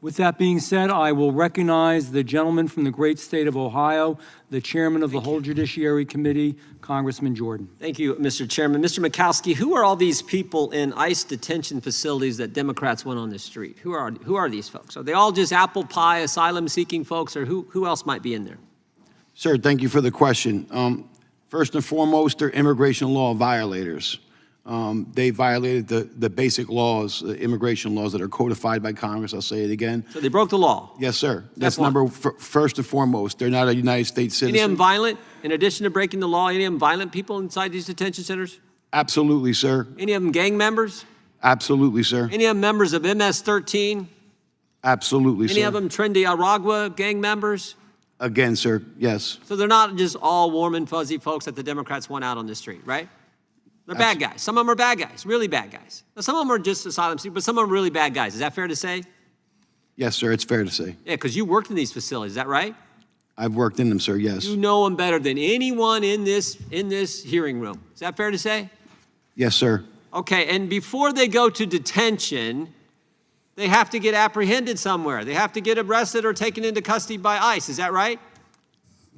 With that being said, I will recognize the gentleman from the great state of Ohio, the chairman of the whole Judiciary Committee, Congressman Jordan. Thank you, Mr. Chairman. Mr. Mikowski, who are all these people in ICE detention facilities that Democrats went on the street? Who are these folks? Are they all just apple pie asylum-seeking folks, or who else might be in there? Sir, thank you for the question. First and foremost, they're immigration law violators. They violated the basic laws, the immigration laws that are codified by Congress. I'll say it again. So they broke the law? Yes, sir. That's first and foremost. They're not a United States citizen. Any of them violent? In addition to breaking the law, any of them violent people inside these detention centers? Absolutely, sir. Any of them gang members? Absolutely, sir. Any of them members of MS-13? Absolutely, sir. Any of them Trendy Aragua gang members? Again, sir, yes. So they're not just all warm and fuzzy folks that the Democrats want out on the street, right? They're bad guys. Some of them are bad guys, really bad guys. Now, some of them are just asylum seekers, but some of them are really bad guys. Is that fair to say? Yes, sir, it's fair to say. Yeah, because you worked in these facilities, is that right? I've worked in them, sir, yes. You know them better than anyone in this hearing room. Is that fair to say? Yes, sir. Okay, and before they go to detention, they have to get apprehended somewhere. They have to get arrested or taken into custody by ICE. Is that right?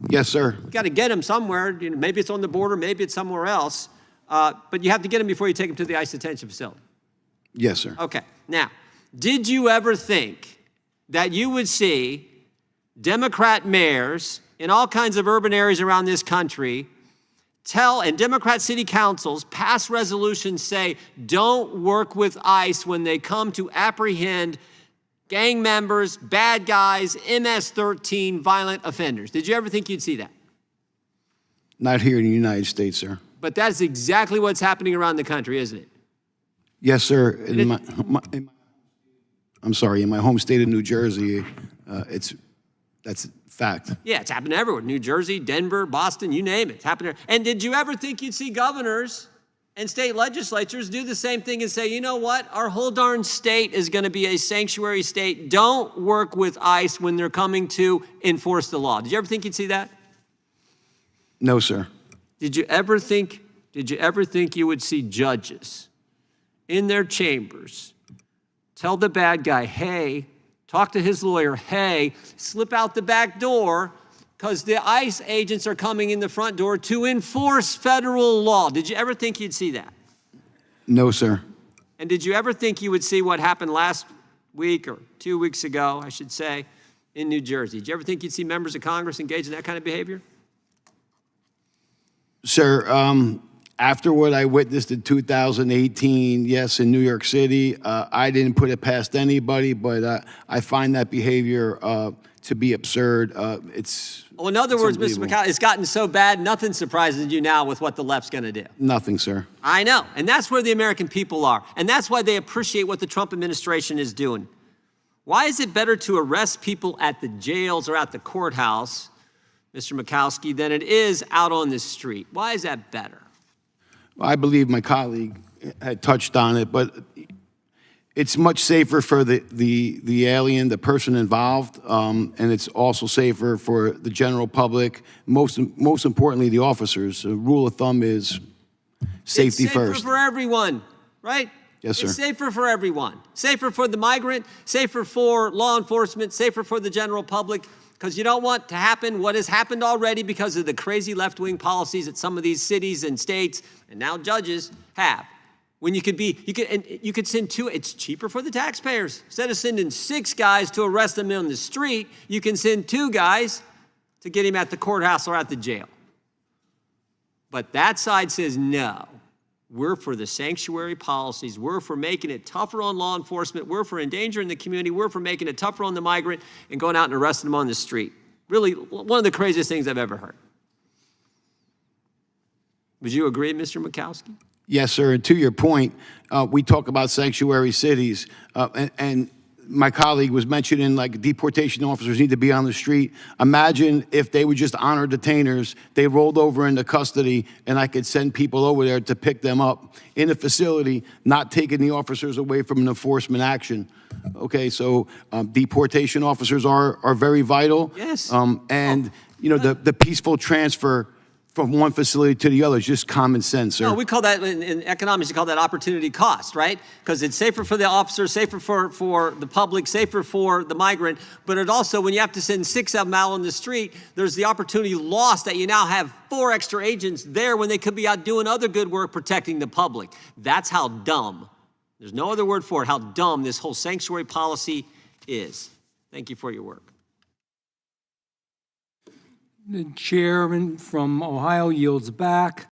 Yes, sir. You got to get them somewhere. You know, maybe it's on the border, maybe it's somewhere else. But you have to get them before you take them to the ICE detention facility. Yes, sir. Okay. Now, did you ever think that you would see Democrat mayors in all kinds of urban areas around this country and Democrat city councils pass resolutions say, don't work with ICE when they come to apprehend gang members, bad guys, MS-13 violent offenders? Did you ever think you'd see that? Not here in the United States, sir. But that's exactly what's happening around the country, isn't it? Yes, sir. In my home state of New Jersey, that's fact. Yeah, it's happening everywhere. New Jersey, Denver, Boston, you name it. It's happening. And did you ever think you'd see governors and state legislatures do the same thing and say, you know what? Our whole darn state is going to be a sanctuary state. Don't work with ICE when they're coming to enforce the law. Did you ever think you'd see that? No, sir. Did you ever think you would see judges in their chambers tell the bad guy, hey, talk to his lawyer, hey, slip out the back door because the ICE agents are coming in the front door to enforce federal law? Did you ever think you'd see that? No, sir. And did you ever think you would see what happened last week or 2 weeks ago, I should say, in New Jersey? Did you ever think you'd see members of Congress engage in that kind of behavior? Sir, after what I witnessed in 2018, yes, in New York City, I didn't put it past anybody, but I find that behavior to be absurd. Well, in other words, Mr. McCall, it's gotten so bad, nothing surprises you now with what the left's going to do. Nothing, sir. I know, and that's where the American people are, and that's why they appreciate what the Trump administration is doing. Why is it better to arrest people at the jails or at the courthouse, Mr. Mikowski, than it is out on the street? Why is that better? Well, I believe my colleague had touched on it, but it's much safer for the alien, the person involved, and it's also safer for the general public. Most importantly, the officers. The rule of thumb is safety first. It's safer for everyone, right? Yes, sir. It's safer for everyone. Safer for the migrant, safer for law enforcement, safer for the general public. Because you don't want to happen what has happened already because of the crazy left-wing policies that some of these cities and states and now judges have. When you could send two, it's cheaper for the taxpayers. Instead of sending 6 guys to arrest them on the street, you can send 2 guys to get him at the courthouse or at the jail. But that side says no. We're for the sanctuary policies. We're for making it tougher on law enforcement. We're for endangering the community. We're for making it tougher on the migrant and going out and arresting them on the street. Really, one of the craziest things I've ever heard. Would you agree, Mr. Mikowski? Yes, sir. And to your point, we talk about sanctuary cities, and my colleague was mentioning like deportation officers need to be on the street. Imagine if they would just honor detainers, they rolled over into custody, and I could send people over there to pick them up in a facility, not taking the officers away from an enforcement action. Okay, so deportation officers are very vital. Yes. And you know, the peaceful transfer from one facility to the other. It's just common sense, sir. No, we call that, in economics, you call that opportunity cost, right? Because it's safer for the officer, safer for the public, safer for the migrant, but it also, when you have to send 6 of them out on the street, there's the opportunity lost that you now have 4 extra agents there when they could be out doing other good work protecting the public. That's how dumb, there's no other word for it, how dumb this whole sanctuary policy is. Thank you for your work. The chairman from Ohio yields back.